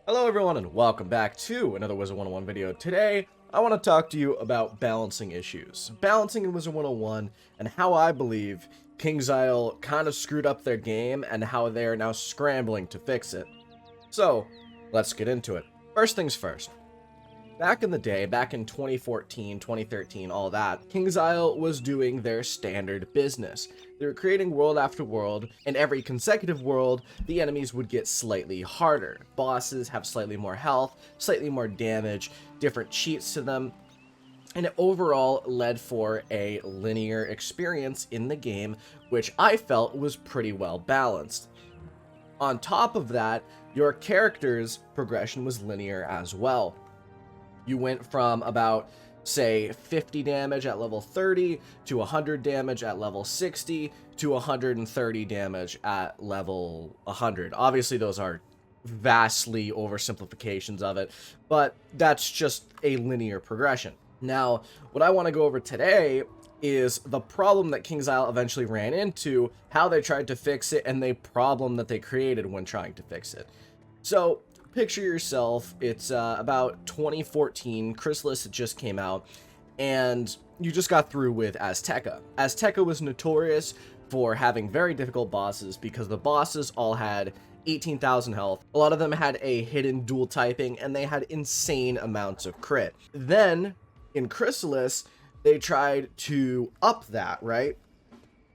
Hello everyone and welcome back to another Wizard 101 video. Today, I want to talk to you about balancing issues. Balancing in Wizard 101 and how I believe Kingisle kind of screwed up their game and how they are now scrambling to fix it. So, let's get into it. First things first. Back in the day, back in 2014, 2013, all that, Kingisle was doing their standard business. They were creating world after world, and every consecutive world, the enemies would get slightly harder. Bosses have slightly more health, slightly more damage, different cheats to them, and it overall led for a linear experience in the game, which I felt was pretty well balanced. On top of that, your character's progression was linear as well. You went from about, say, 50 damage at level 30 to 100 damage at level 60 to 130 damage at level 100. Obviously, those are vastly oversimplifications of it, but that's just a linear progression. Now, what I want to go over today is the problem that Kingisle eventually ran into, how they tried to fix it, and the problem that they created when trying to fix it. So, picture yourself, it's about 2014, Chrysalis just came out, and you just got through with Azteca. Azteca was notorious for having very difficult bosses because the bosses all had 18,000 health. A lot of them had a hidden dual typing, and they had insane amounts of crit. Then, in Chrysalis, they tried to up that, right?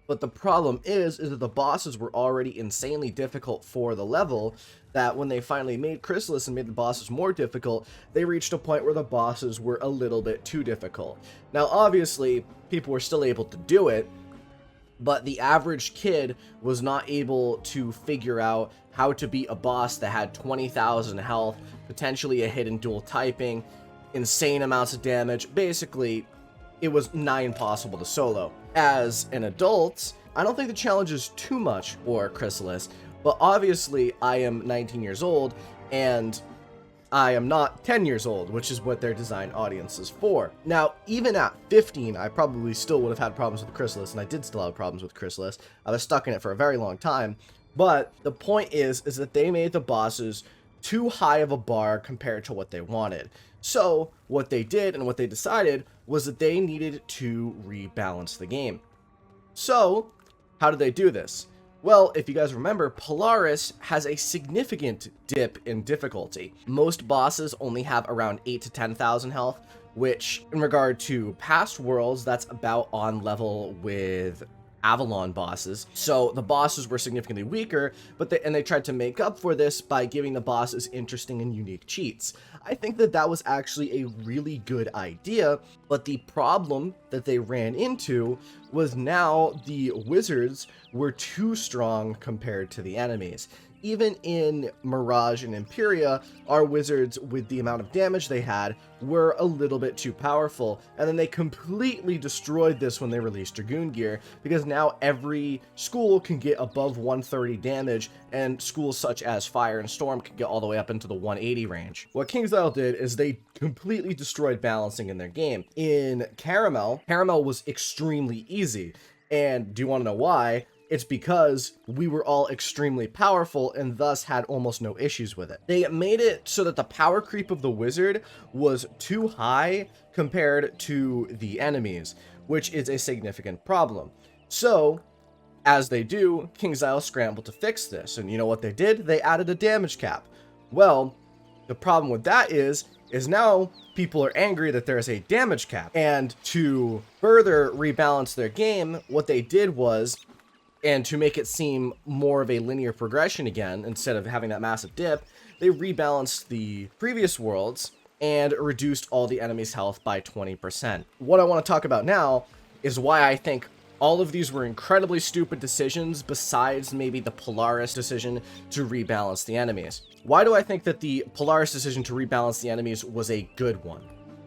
But the problem is that the bosses were already insanely difficult for the level, that when they finally made Chrysalis and made the bosses more difficult, they reached a point where the bosses were a little bit too difficult. Now, obviously, people were still able to do it, but the average kid was not able to figure out how to beat a boss that had 20,000 health, potentially a hidden dual typing, insane amounts of damage. Basically, it was nigh impossible to solo. As an adult, I don't think the challenge is too much for Chrysalis, but obviously I am 19 years old, and I am not 10 years old, which is what their design audience is for. Now, even at 15, I probably still would have had problems with Chrysalis, and I did still have problems with Chrysalis. I was stuck in it for a very long time, but the point is that they made the bosses too high of a bar compared to what they wanted. So, what they did and what they decided was that they needed to rebalance the game. So, how did they do this? Well, if you guys remember, Polaris has a significant dip in difficulty. Most bosses only have around 8 to 10,000 health, which in regard to past worlds, that's about on level with Avalon bosses. So the bosses were significantly weaker, but they tried to make up for this by giving the bosses interesting and unique cheats. I think that was actually a really good idea, but the problem that they ran into was now the wizards were too strong compared to the enemies. Even in Mirage and Imperia, our wizards, with the amount of damage they had, were a little bit too powerful, and then they completely destroyed this when they released Dragoon gear, because now every school can get above 130 damage, and schools such as Fire and Storm can get all the way up into the 180 range. What Kingisle did is they completely destroyed balancing in their game. In Caramel was extremely easy, and do you want to know why? It's because we were all extremely powerful and thus had almost no issues with it. They made it so that the power creep of the wizard was too high compared to the enemies, which is a significant problem. So, as they do, Kingisle scrambled to fix this, and you know what they did? They added a damage cap. Well, the problem with that is now people are angry that there is a damage cap, and to further rebalance their game, what they did was, and to make it seem more of a linear progression again, instead of having that massive dip, they rebalanced the previous worlds and reduced all the enemies' health by 20%. What I want to talk about now is why I think all of these were incredibly stupid decisions, besides maybe the Polaris decision to rebalance the enemies. Why do I think that the Polaris decision to rebalance the enemies was a good one?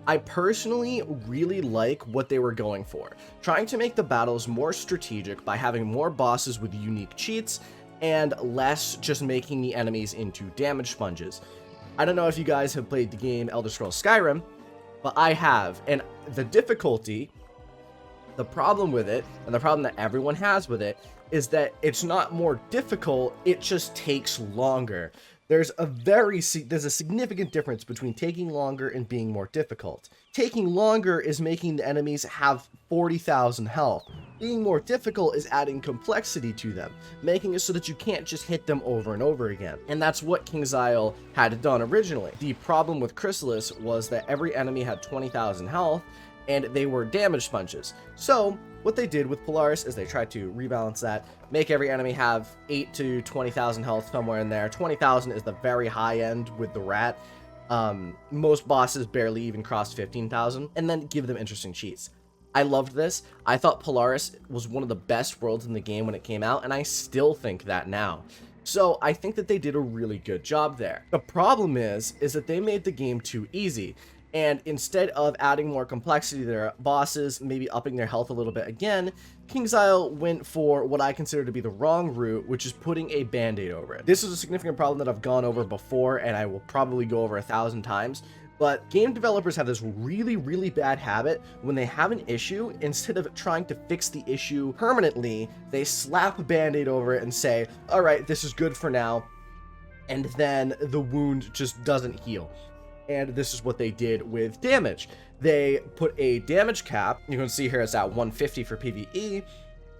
I personally really like what they were going for, trying to make the battles more strategic by having more bosses with unique cheats and less just making the enemies into damage sponges. I don't know if you guys have played the game Elder Scrolls Skyrim, but I have, and the difficulty, the problem with it, and the problem that everyone has with it, is that it's not more difficult, it just takes longer. There's a significant difference between taking longer and being more difficult. Taking longer is making the enemies have 40,000 health. Being more difficult is adding complexity to them, making it so that you can't just hit them over and over again. And that's what Kingisle had done originally. The problem with Chrysalis was that every enemy had 20,000 health, and they were damage sponges. So what they did with Polaris is they tried to rebalance that, make every enemy have 8 to 20,000 health, somewhere in there. 20,000 is the very high end with the rat. Most bosses barely even crossed 15,000, and then give them interesting cheats. I loved this. I thought Polaris was one of the best worlds in the game when it came out, and I still think that now. So I think that they did a really good job there. The problem is that they made the game too easy. And instead of adding more complexity to their bosses, maybe upping their health a little bit again, Kingisle went for what I consider to be the wrong route, which is putting a band-aid over it. This is a significant problem that I've gone over before, and I will probably go over 1,000 times. But game developers have this really, really bad habit. When they have an issue, instead of trying to fix the issue permanently, they slap a band-aid over it and say, all right, this is good for now. And then the wound just doesn't heal. And this is what they did with damage. They put a damage cap. You can see here it's at 150 for PvE.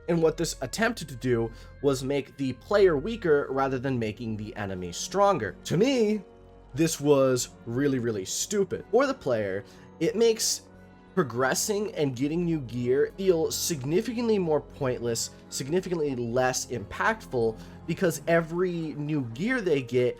And what this attempted to do was make the player weaker rather than making the enemy stronger. To me, this was really, really stupid. For the player, it makes progressing and getting new gear feel significantly more pointless, significantly less impactful, because every new gear they get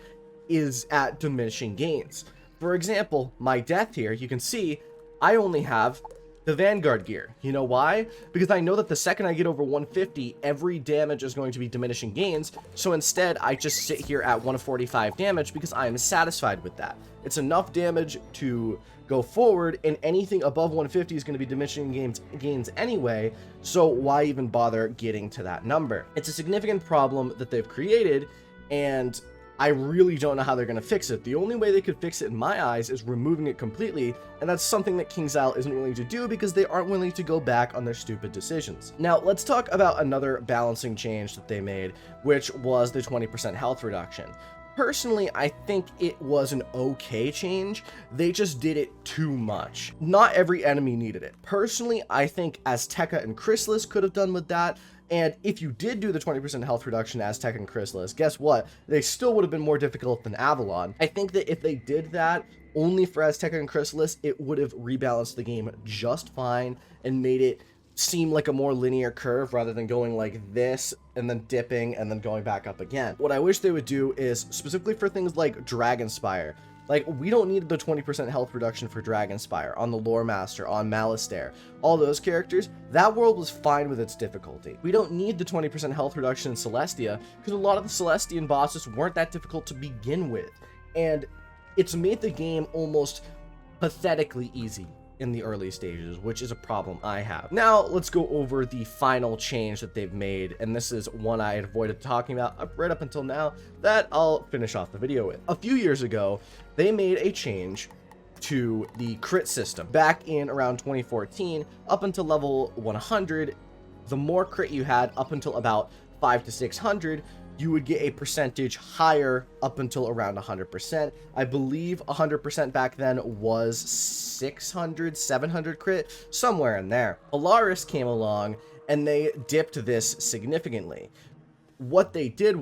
is at diminishing gains. For example, my death here, you can see I only have the Vanguard gear. You know why? Because I know that the second I get over 150, every damage is going to be diminishing gains. So instead, I just sit here at 145 damage because I am satisfied with that. It's enough damage to go forward, and anything above 150 is going to be diminishing gains anyway. So why even bother getting to that number? It's a significant problem that they've created, and I really don't know how they're going to fix it. The only way they could fix it in my eyes is removing it completely, and that's something that Kingisle isn't willing to do because they aren't willing to go back on their stupid decisions. Now, let's talk about another balancing change that they made, which was the 20% health reduction. Personally, I think it was an okay change. They just did it too much. Not every enemy needed it. Personally, I think Azteca and Chrysalis could have done with that. And if you did do the 20% health reduction as Azteca and Chrysalis, guess what? They still would have been more difficult than Avalon. I think that if they did that only for Azteca and Chrysalis, it would have rebalanced the game just fine and made it seem like a more linear curve rather than going like this and then dipping and then going back up again. What I wish they would do is specifically for things like Dragonspire. Like, we don't need the 20% health reduction for Dragonspire, on the Lore Master, on Malistaire, all those characters. That world was fine with its difficulty. We don't need the 20% health reduction in Celestia, because a lot of the Celestian bosses weren't that difficult to begin with. And it's made the game almost pathetically easy in the early stages, which is a problem I have. Now, let's go over the final change that they've made, and this is one I had avoided talking about right up until now that I'll finish off the video with. A few years ago, they made a change to the crit system. Back in around 2014, up until level 100, the more crit you had up until about 500 to 600, you would get a percentage higher up until around 100%. I believe 100% back then was 600, 700 crit, somewhere in there. Polaris came along and they dipped this significantly. What they did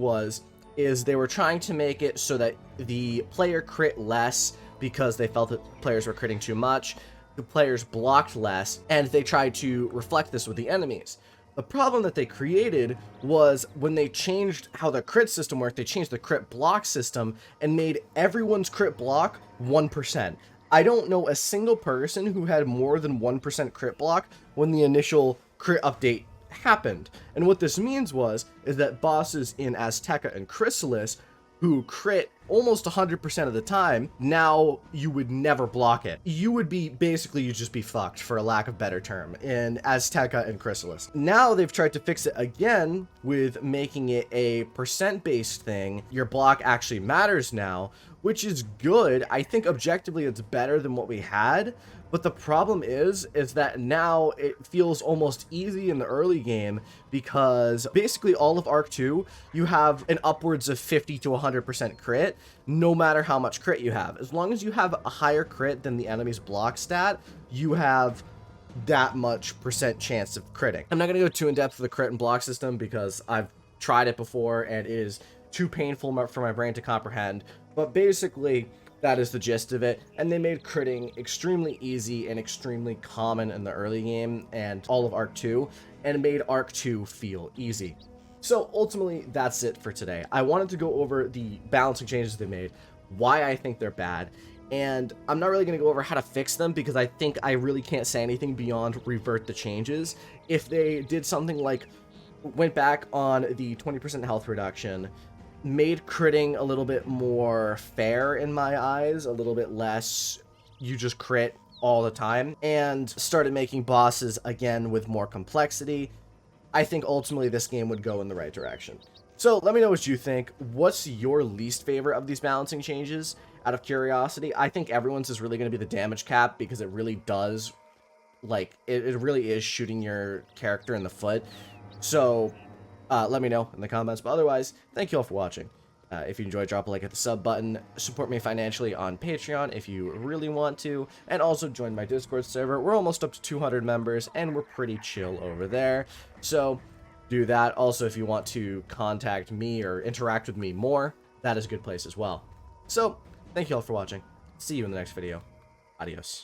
is they were trying to make it so that the player crit less because they felt that players were critting too much. The players blocked less, and they tried to reflect this with the enemies. The problem that they created was when they changed how the crit system worked, they changed the crit block system and made everyone's crit block 1%. I don't know a single person who had more than 1% crit block when the initial crit update happened. And what this means is that bosses in Azteca and Chrysalis who crit almost 100% of the time, now you would never block it. You would be, basically, you'd just be fucked, for a lack of better term, in Azteca and Chrysalis. Now they've tried to fix it again with making it a percent-based thing. Your block actually matters now, which is good. I think objectively it's better than what we had, but the problem is that now it feels almost easy in the early game because basically all of Arc 2, you have an upwards of 50 to 100% crit, no matter how much crit you have. As long as you have a higher crit than the enemy's block stat, you have that much percent chance of critting. I'm not going to go too in depth with the crit and block system because I've tried it before and it is too painful for my brain to comprehend, but basically that is the gist of it. And they made critting extremely easy and extremely common in the early game and all of Arc 2, and made Arc 2 feel easy. So ultimately, that's it for today. I wanted to go over the balancing changes they made, why I think they're bad, and I'm not really going to go over how to fix them because I think I really can't say anything beyond revert the changes. If they did something like went back on the 20% health reduction, made critting a little bit more fair in my eyes, a little bit less you just crit all the time, and started making bosses again with more complexity, I think ultimately this game would go in the right direction. So let me know what you think. What's your least favorite of these balancing changes? Out of curiosity, I think everyone's is really going to be the damage cap because it really does, like, it really is shooting your character in the foot. So let me know in the comments. But otherwise, thank you all for watching. If you enjoyed, drop a like at the sub button. Support me financially on Patreon if you really want to. And also join my Discord server. We're almost up to 200 members, and we're pretty chill over there. So do that. Also, if you want to contact me or interact with me more, that is a good place as well. So thank you all for watching. See you in the next video. Adios.